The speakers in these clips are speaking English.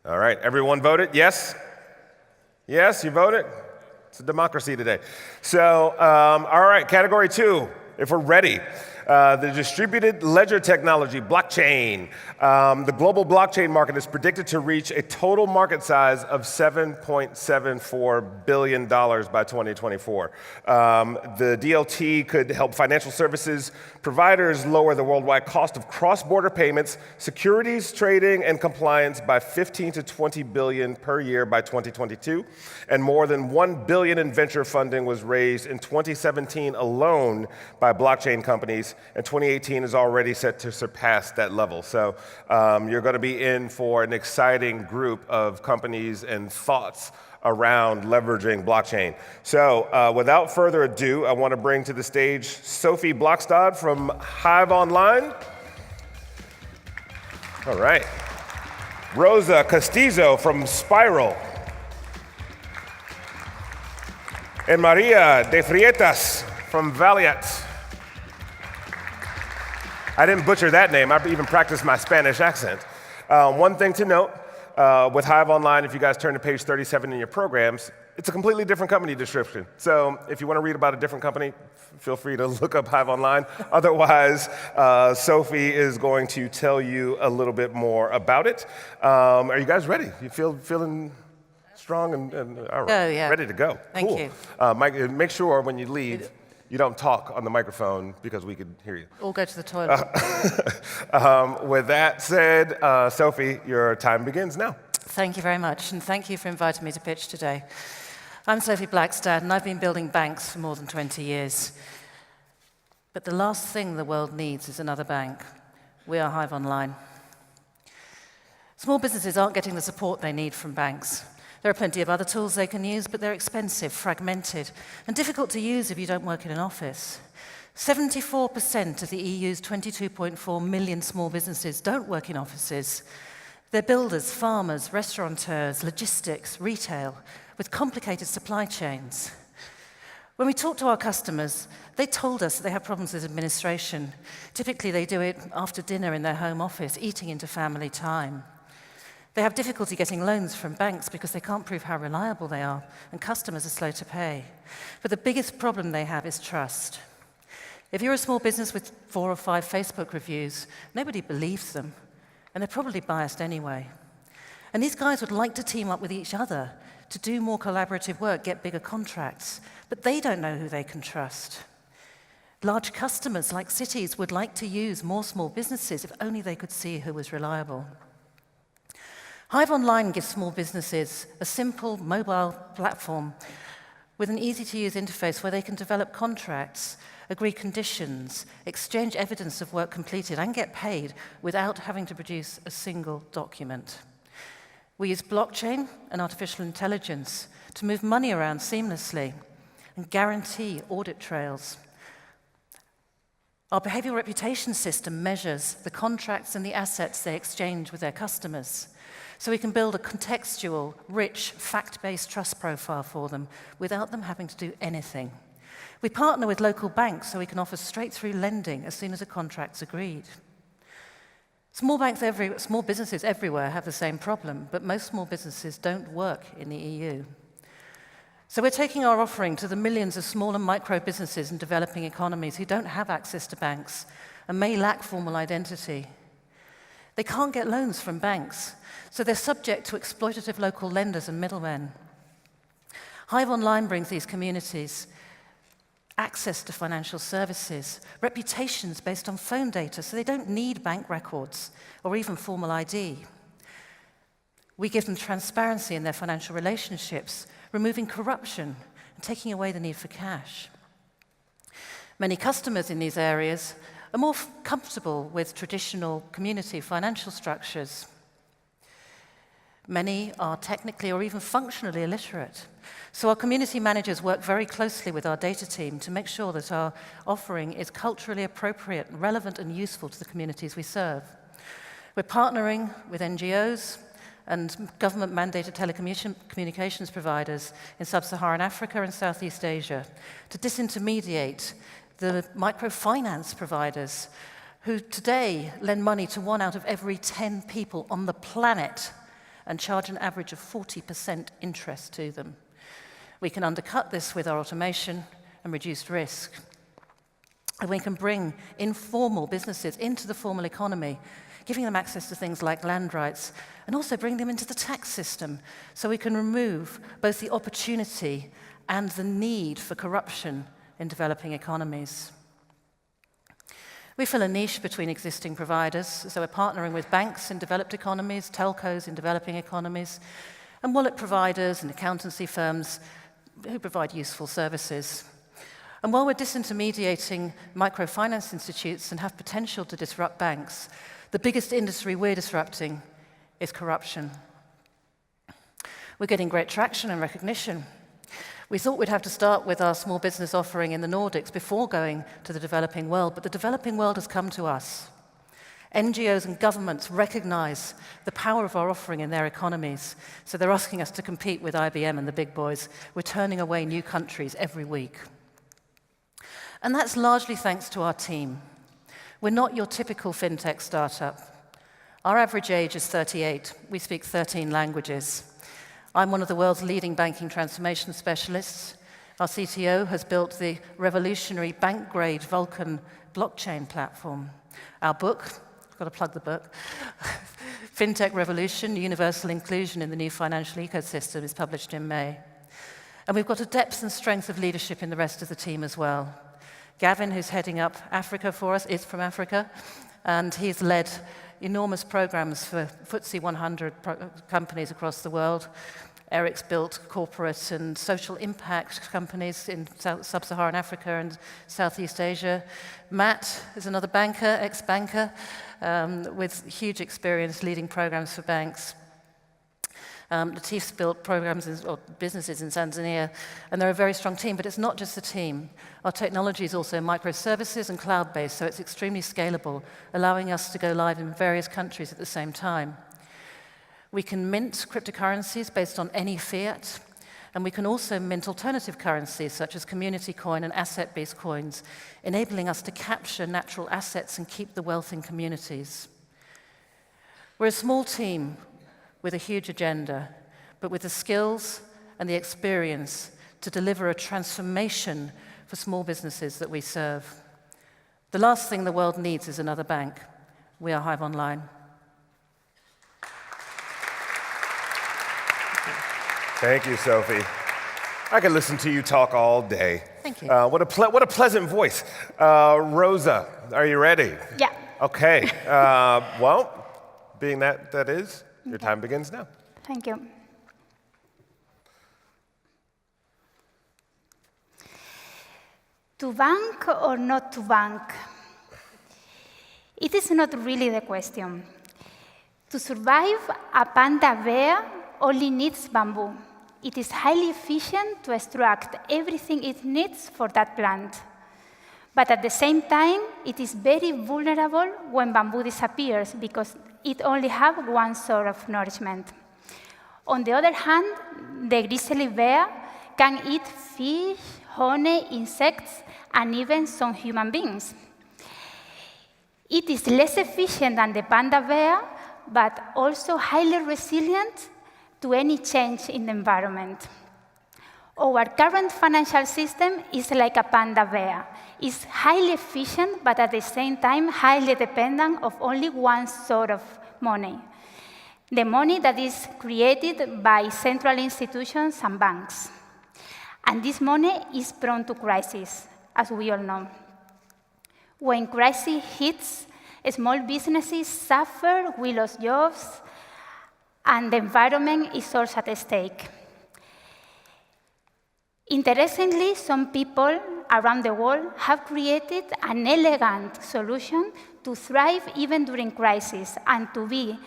All right, everyone voted? Yes? Yes, you voted? It's a democracy today. So, all right, category 2, if we're ready. The distributed ledger technology, blockchain. The global blockchain market is predicted to reach a total market size of $7.74 billion by 2024. The DLT could help financial services providers lower the worldwide cost of cross-border payments, securities trading, and compliance by 15 to 20 billion per year by 2022. And more than 1 billion in venture funding was raised in 2017 alone by blockchain companies, and 2018 is already set to surpass that level. So you're going to be in for an exciting group of companies and thoughts around leveraging blockchain. So without further ado, I want to bring to the stage Sophie Blokstad from hiveonline. All right. Rosa Castillo from Spiral. And Maria de Frietas from Valiat. I didn't butcher that name. I even practiced my Spanish accent. One thing to note, with hiveonline, if you guys turn to page 37 in your programs, it's a completely different company description. So if you want to read about a different company, feel free to look up hiveonline. Otherwise, Sophie is going to tell you a little bit more about it. Are you guys ready? You feeling strong and all right, yeah. Ready to go? Thank cool. you. Mike, make sure when you leave, you don't talk on the microphone because we could hear you. Or go to the toilet. With that said, Sophie, your time begins now. Thank you very much, and thank you for inviting me to pitch today. I'm Sophie Blokstad, and I've been building banks for more than 20 years. But the last thing the world needs is another bank. We are hiveonline. Small businesses aren't getting the support they need from banks. There are plenty of other tools they can use, but they're expensive, fragmented, and difficult to use if you don't work in an office. 74% of the EU's 22.4 million small businesses don't work in offices. They're builders, farmers, restaurateurs, logistics, retail, with complicated supply chains. When we talk to our customers, they told us that they have problems with administration. Typically, they do it after dinner in their home office, eating into family time. They have difficulty getting loans from banks because they can't prove how reliable they are, and customers are slow to pay. But the biggest problem they have is trust. If you're a small business with 4 or 5 Facebook reviews, nobody believes them, and they're probably biased anyway. And these guys would like to team up with each other to do more collaborative work, get bigger contracts, but they don't know who they can trust. Large customers like cities would like to use more small businesses if only they could see who was reliable. hiveonline gives small businesses a simple mobile platform with an easy-to-use interface where they can develop contracts, agree conditions, exchange evidence of work completed, and get paid without having to produce a single document. We use blockchain and artificial intelligence to move money around seamlessly and guarantee audit trails. Our behavioral reputation system measures the contracts and the assets they exchange with their customers, so we can build a contextual, rich, fact-based trust profile for them without them having to do anything. We partner with local banks so we can offer straight-through lending as soon as a contract's agreed. Small businesses everywhere have the same problem, but most small businesses don't work in the EU. So we're taking our offering to the millions of small and micro businesses in developing economies who don't have access to banks and may lack formal identity. They can't get loans from banks, so they're subject to exploitative local lenders and middlemen. hiveonline brings these communities access to financial services, reputations based on phone data, so they don't need bank records or even formal ID. We give them transparency in their financial relationships, removing corruption and taking away the need for cash. Many customers in these areas are more comfortable with traditional community financial structures. Many are technically or even functionally illiterate. So our community managers work very closely with our data team to make sure that our offering is culturally appropriate, relevant, and useful to the communities we serve. We're partnering with NGOs and government-mandated telecommunications providers in sub-Saharan Africa and Southeast Asia to disintermediate the microfinance providers who today lend money to 1 out of every 10 people on the planet and charge an average of 40% interest to them. We can undercut this with our automation and reduced risk. And we can bring informal businesses into the formal economy, giving them access to things like land rights, and also bring them into the tax system so we can remove both the opportunity and the need for corruption in developing economies. We fill a niche between existing providers, so we're partnering with banks in developed economies, telcos in developing economies, and wallet providers and accountancy firms who provide useful services. And while we're disintermediating microfinance institutes and have potential to disrupt banks, the biggest industry we're disrupting is corruption. We're getting great traction and recognition. We thought we'd have to start with our small business offering in the Nordics before going to the developing world, but the developing world has come to us. NGOs and governments recognize the power of our offering in their economies, so they're asking us to compete with IBM and the big boys. We're turning away new countries every week. And that's largely thanks to our team. We're not your typical fintech startup. Our average age is 38. We speak 13 languages. I'm one of the world's leading banking transformation specialists. Our CTO has built the revolutionary bank-grade Vulcan blockchain platform. Our book, I've got to plug the book, Fintech Revolution, Universal Inclusion in the New Financial Ecosystem, is published in May. And we've got a depth and strength of leadership in the rest of the team as well. Gavin, who's heading up Africa for us, is from Africa, and he's led enormous programs for FTSE 100 companies across the world. Eric's built corporate and social impact companies in sub-Saharan Africa and Southeast Asia. Matt is another banker, ex-banker, with huge experience leading programs for banks. Latif's built programs or businesses in Tanzania, and they're a very strong team, but it's not just the team. Our technology is also microservices and cloud-based, so it's extremely scalable, allowing us to go live in various countries at the same time. We can mint cryptocurrencies based on any fiat, and we can also mint alternative currencies such as community coin and asset-based coins, enabling us to capture natural assets and keep the wealth in communities. We're a small team with a huge agenda, but with the skills and the experience to deliver a transformation for small businesses that we serve. The last thing the world needs is another bank. We are hiveonline. Thank you, Sophie. I could listen to you talk all day. Thank you. What a pleasant voice. Rosa, are you ready? Yeah. Okay. Well, being that is, your time begins now. Thank you. To bank or not to bank? It is not really the question. To survive, a panda bear only needs bamboo. It is highly efficient to extract everything it needs for that plant. But at the same time, it is very vulnerable when bamboo disappears because it only has one source of nourishment. On the other hand, the grizzly bear can eat fish, honey, insects, and even some human beings. It is less efficient than the panda bear, but also highly resilient to any change in the environment. Our current financial system is like a panda bear. It's highly efficient, but at the same time, highly dependent of only one sort of money. The money that is created by central institutions and banks. And this money is prone to crisis, as we all know. When crisis hits, small businesses suffer, we lose jobs, and the environment is also at stake. Interestingly, some people around the world have created an elegant solution to thrive even during crisis and to be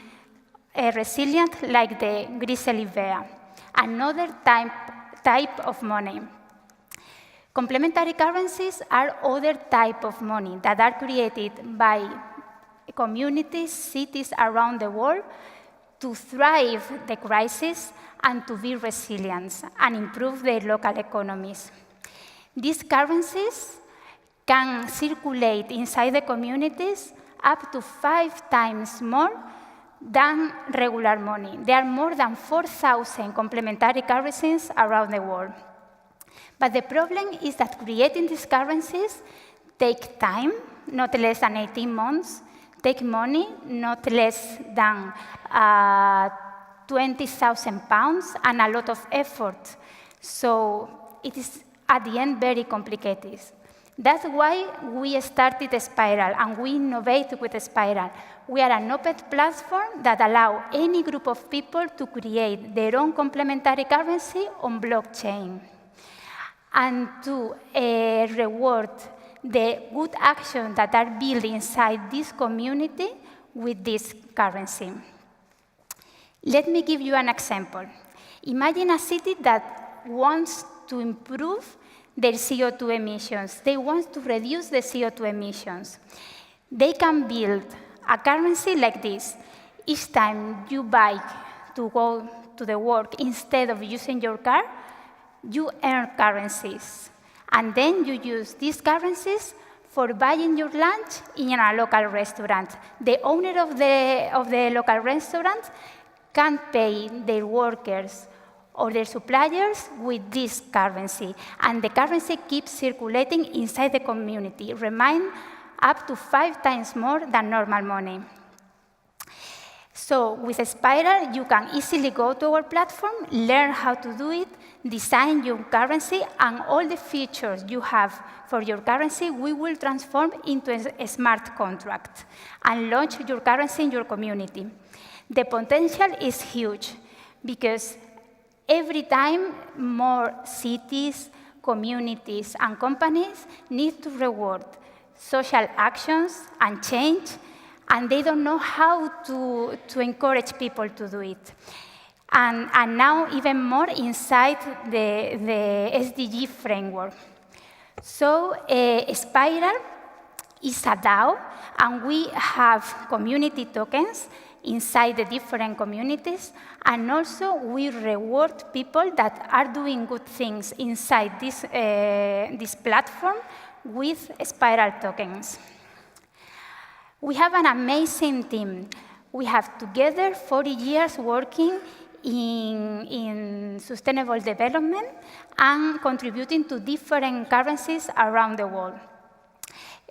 resilient like the grizzly bear, another type of money. Complementary currencies are other type of money that are created by communities, cities around the world to thrive the crisis and to be resilient and improve their local economies. These currencies can circulate inside the communities up to 5 times more than regular money. There are more than 4,000 complementary currencies around the world. But the problem is that creating these currencies take time, not less than 18 months, take money, not less than 20,000 pounds, and a lot of effort. So it is, at the end, very complicated. That's why we started Spiral, and we innovate with Spiral. We are an open platform that allows any group of people to create their own complementary currency on blockchain, and to reward the good actions that are built inside this community with this currency. Let me give you an example. Imagine a city that wants to improve their CO2 emissions. They want to reduce the CO2 emissions. They can build a currency like this. Each time you bike to go to the work instead of using your car, you earn currencies. And then you use these currencies for buying your lunch in a local restaurant. The owner of the local restaurant can pay their workers or their suppliers with this currency. And the currency keeps circulating inside the community, remain up to 5 times more than normal money. So with Spiral, you can easily go to our platform, learn how to do it, design your currency, and all the features you have for your currency, we will transform into a smart contract and launch your currency in your community. The potential is huge because every time more cities, communities, and companies need to reward social actions and change, and they don't know how to encourage people to do it. And now even more inside the SDG framework. So Spiral is a DAO, and we have community tokens inside the different communities, and also we reward people that are doing good things inside this platform with Spiral tokens. We have an amazing team. We have together 40 years working in sustainable development and contributing to different currencies around the world.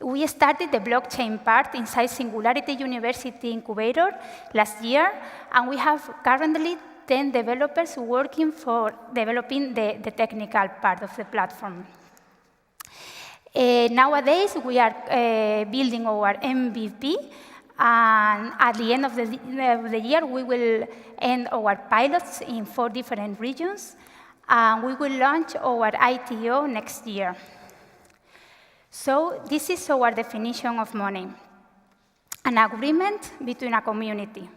We started the blockchain part inside Singularity University Incubator last year, and we have currently 10 developers working for developing the technical part of the platform. Nowadays, we are building our MVP, and at the end of the year, we will end our pilots in 4 different regions, and we will launch our ITO next year. So this is our definition of money: an agreement between a community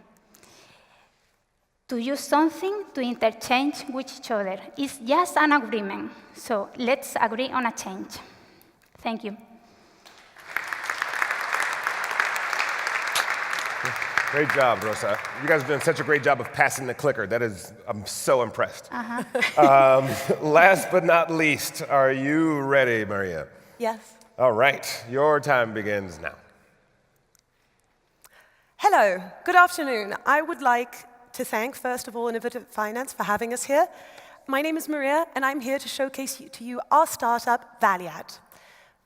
to use something to interchange with each other. It's just an agreement. So let's agree on a change. Thank you. Great job, Rosa. You guys have done such a great job of passing the clicker. I'm so impressed. Last but not least, are you ready, Maria? Yes. All right, your time begins now. Hello, good afternoon. I would like to thank, first of all, Innovative Finance for having us here. My name is Maria, and I'm here to showcase to you our startup, Valiat.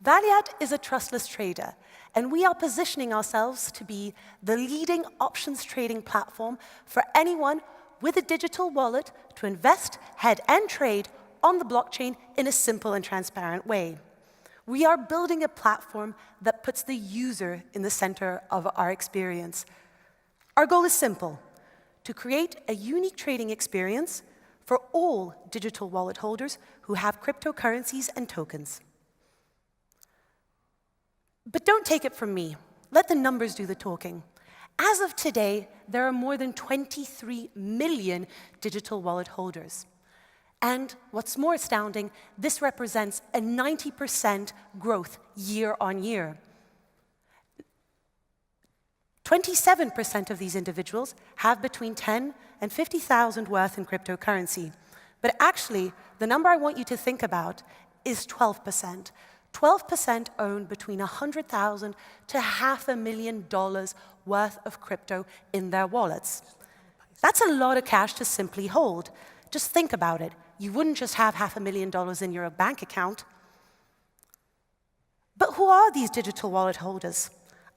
Valiat is a trustless trader, and we are positioning ourselves to be the leading options trading platform for anyone with a digital wallet to invest, hedge, and trade on the blockchain in a simple and transparent way. We are building a platform that puts the user in the center of our experience. Our goal is simple: to create a unique trading experience for all digital wallet holders who have cryptocurrencies and tokens. But don't take it from me. Let the numbers do the talking. As of today, there are more than 23 million digital wallet holders. And what's more astounding, this represents a 90% growth year on year. 27% of these individuals have between 10 and 50,000 worth in cryptocurrency. But actually, the number I want you to think about is 12%. 12% own between $100,000 to $500,000 worth of crypto in their wallets. That's a lot of cash to simply hold. Just think about it. You wouldn't just have $500,000 in your bank account. But who are these digital wallet holders?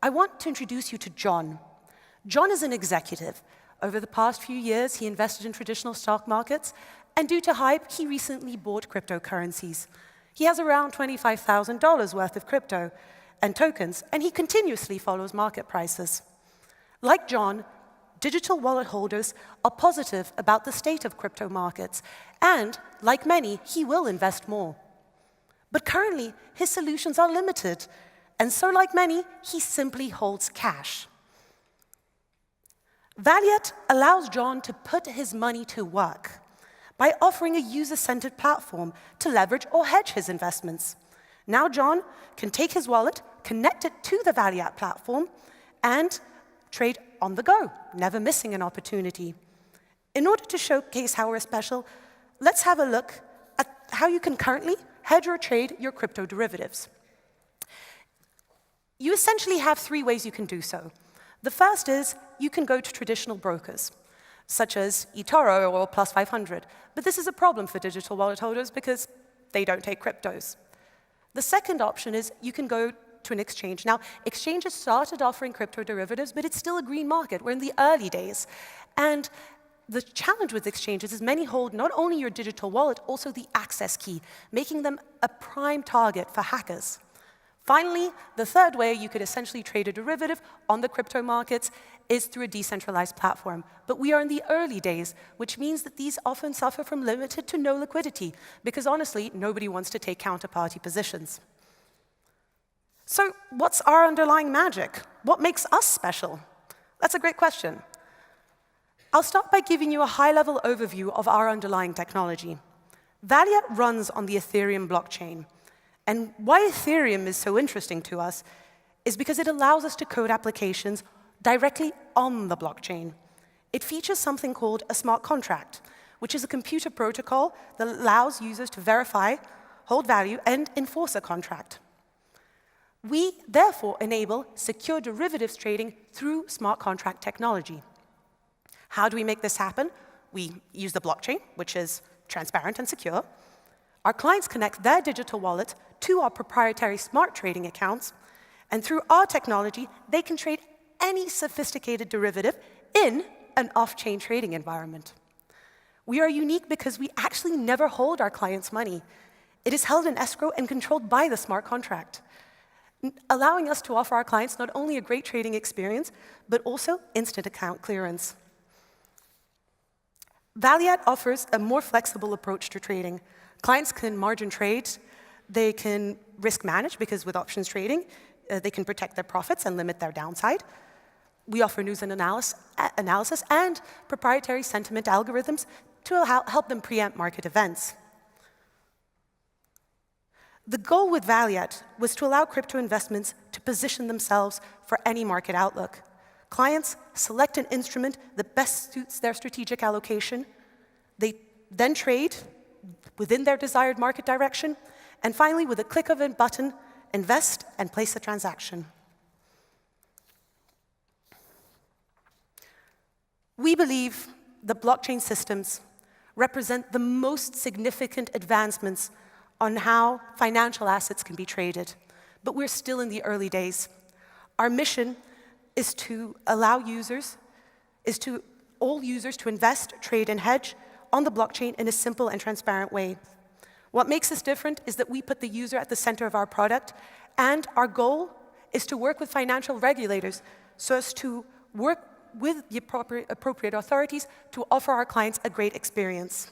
I want to introduce you to John. John is an executive. Over the past few years, he invested in traditional stock markets, and due to hype, he recently bought cryptocurrencies. He has around $25,000 worth of crypto and tokens, and he continuously follows market prices. Like John, digital wallet holders are positive about the state of crypto markets, and like many, he will invest more. But currently, his solutions are limited, and so like many, he simply holds cash. Valiat allows John to put his money to work by offering a user-centered platform to leverage or hedge his investments. Now John can take his wallet, connect it to the Valiat platform, and trade on the go, never missing an opportunity. In order to showcase how we're special, let's have a look at how you can currently hedge or trade your crypto derivatives. You essentially have 3 ways you can do so. The first is you can go to traditional brokers, such as eToro or Plus 500. But this is a problem for digital wallet holders because they don't take cryptos. The second option is you can go to an exchange. Now, exchanges started offering crypto derivatives, but it's still a green market. We're in the early days. And the challenge with exchanges is many hold not only your digital wallet, also the access key, making them a prime target for hackers. Finally, the third way you could essentially trade a derivative on the crypto markets is through a decentralized platform. But we are in the early days, which means that these often suffer from limited to no liquidity, because honestly, nobody wants to take counterparty positions. So what's our underlying magic? What makes us special? That's a great question. I'll start by giving you a high-level overview of our underlying technology. Valiat runs on the Ethereum blockchain. And why Ethereum is so interesting to us is because it allows us to code applications directly on the blockchain. It features something called a smart contract, which is a computer protocol that allows users to verify, hold value, and enforce a contract. We, therefore, enable secure derivatives trading through smart contract technology. How do we make this happen? We use the blockchain, which is transparent and secure. Our clients connect their digital wallet to our proprietary smart trading accounts, and through our technology, they can trade any sophisticated derivative in an off-chain trading environment. We are unique because we actually never hold our clients' money. It is held in escrow and controlled by the smart contract, allowing us to offer our clients not only a great trading experience, but also instant account clearance. Valiat offers a more flexible approach to trading. Clients can margin trade, they can risk manage, because with options trading, they can protect their profits and limit their downside. We offer news and analysis and proprietary sentiment algorithms to help them preempt market events. The goal with Valiat was to allow crypto investments to position themselves for any market outlook. Clients select an instrument that best suits their strategic allocation. They then trade within their desired market direction, and finally, with a click of a button, invest and place a transaction. We believe the blockchain systems represent the most significant advancements on how financial assets can be traded, but we're still in the early days. Our mission is to allow all users to invest, trade, and hedge on the blockchain in a simple and transparent way. What makes us different is that we put the user at the center of our product, and our goal is to work with financial regulators so as to work with the appropriate authorities to offer our clients a great experience.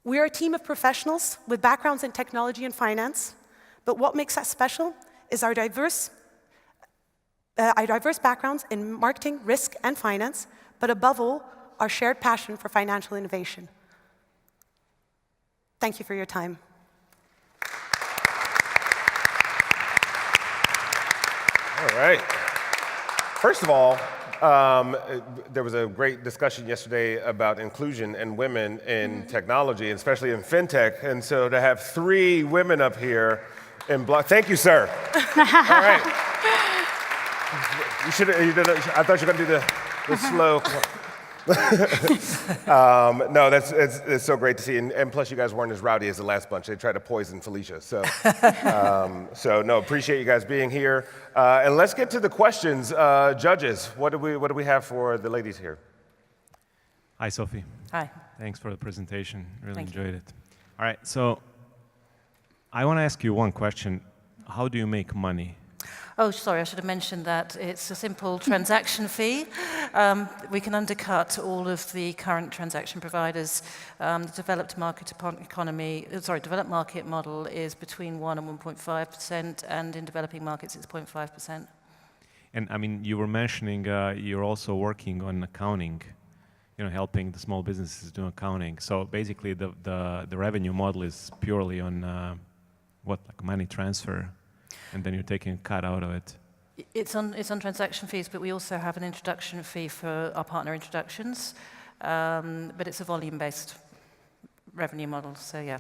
We are a team of professionals with backgrounds in technology and finance, but what makes us special is our diverse backgrounds in marketing, risk, and finance, but above all, our shared passion for financial innovation. Thank you for your time. All right. First of all, there was a great discussion yesterday about inclusion and women in technology, especially in fintech. And so to have 3 women up here in thank you, sir. All right. You should. I thought you were going to do the slow. No, it's so great to see, and plus you guys weren't as rowdy as the last bunch. They tried to poison Felicia, so no, appreciate you guys being here. And let's get to the questions. Judges, what do we have for the ladies here? Hi, Sophie. Hi. Thanks for the presentation. Really Thank enjoyed it. All right, so I want to ask you one question. How do you make money? Oh, sorry, I should have mentioned that it's a simple transaction fee. We can undercut all of the current transaction providers. The developed market model is between 1 and 1.5%, and in developing markets it's 0.5%. And I mean, you were mentioning you're also working on accounting, helping the small businesses do accounting. So basically, the revenue model is purely on like money transfer. And then you're taking a cut out of it. It's on transaction fees, but we also have an introduction fee for our partner introductions. But it's a volume-based revenue model, so yeah.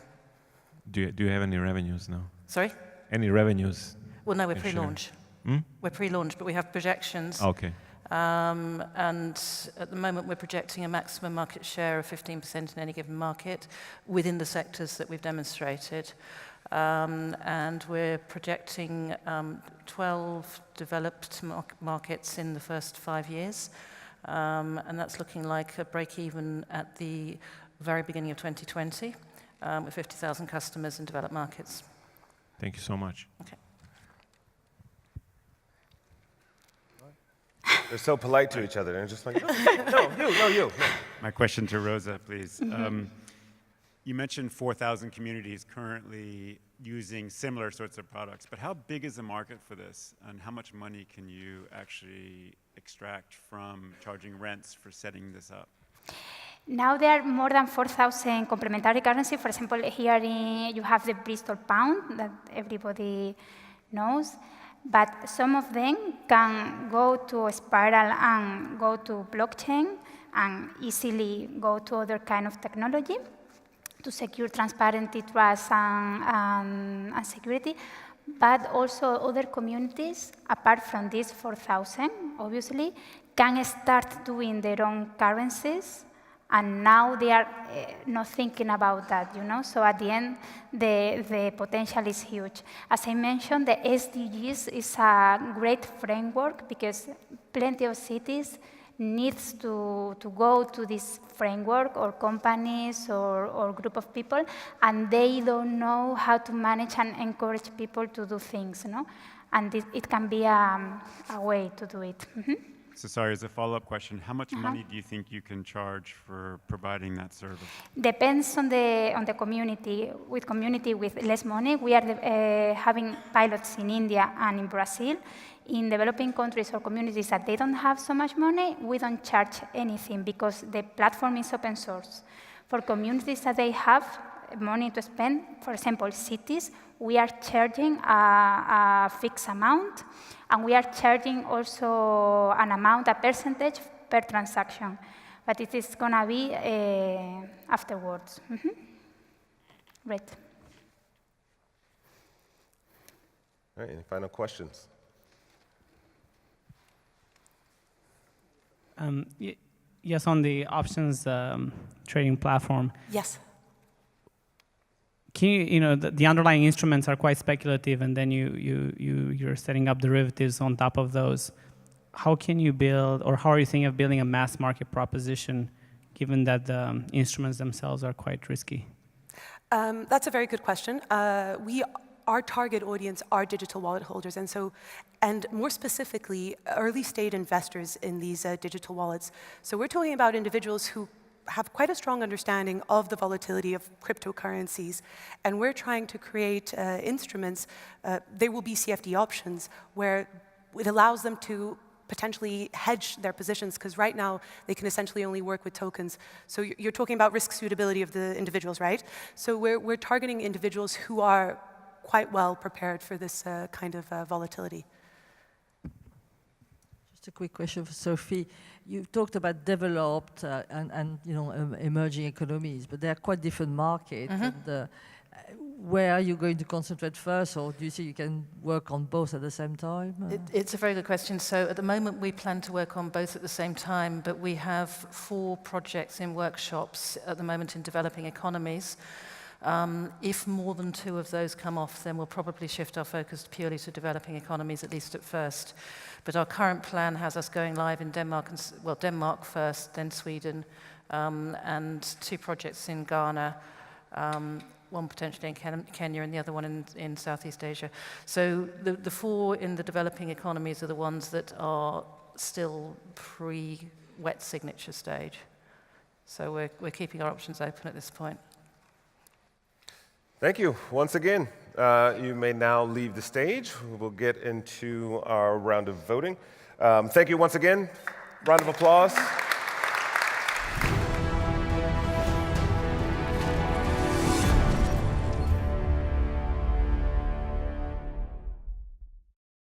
Do you have any revenues now? Sorry? Any revenues? Well, no, we're pre-launch. We're pre-launch, but we have projections. Okay. And at the moment, we're projecting a maximum market share of 15% in any given market within the sectors that we've demonstrated. And we're projecting 12 developed markets in the first 5 years. And that's looking like a break-even at the very beginning of 2020 with 50,000 customers in developed markets. Thank you so much. Okay. They're so polite to each other. They're just like, no, you. My question to Rosa, please. You mentioned 4,000 communities currently using similar sorts of products, but how big is the market for this, and how much money can you actually extract from charging rents for setting this up? Now there are more than 4,000 complementary currency. For example, here you have the Bristol pound that everybody knows, but some of them can go to a spiral and go to blockchain and easily go to other kind of technology to secure transparency, trust, and security. But also other communities, apart from these 4,000, obviously, can start doing their own currencies. And now they are not thinking about that, So at the end, the potential is huge. As I mentioned, the SDGs is a great framework because plenty of cities needs to go to this framework, or companies or group of people, and they don't know how to manage and encourage people to do things, And it can be a way to do it. So sorry, as a follow-up question, how much money do you think you can charge for providing that service? Depends on the community. With community with less money, we are having pilots in India and in Brazil. In developing countries or communities that they don't have so much money, we don't charge anything because the platform is open source. For communities that they have money to spend, for example, cities, we are charging a fixed amount, and we are charging also an amount, a percentage per transaction. But it is going to be afterwards. Right. All right, any final questions? Yes, on the options trading platform. Yes. Can you, the underlying instruments are quite speculative, and then you're setting up derivatives on top of those. How can you build, or how are you thinking of building a mass market proposition, given that the instruments themselves are quite risky? That's a very good question. Our target audience are digital wallet holders, and more specifically, early-stage investors in these digital wallets. So we're talking about individuals who have quite a strong understanding of the volatility of cryptocurrencies, and we're trying to create instruments. They will be CFD options, where it allows them to potentially hedge their positions, because right now they can essentially only work with tokens. So you're talking about risk suitability of the individuals, right? So we're targeting individuals who are quite well prepared for this kind of volatility. Just a quick question for Sophie. You've talked about developed and emerging economies, but they are quite different markets. And, where are you going to concentrate first, or do you think you can work on both at the same time? It's a very good question. So at the moment, we plan to work on both at the same time, but we have 4 projects in workshops at the moment in developing economies. If more than 2 of those come off, then we'll probably shift our focus purely to developing economies, at least at first. But our current plan has us going live in Denmark, Denmark first, then Sweden, and 2 projects in Ghana, one potentially in Kenya and the other one in Southeast Asia. So the 4 in the developing economies are the ones that are still pre-wet signature stage. So we're keeping our options open at this point. Thank you. Once again, you may now leave the stage. We'll get into our round of voting. Thank you once again. Round of applause.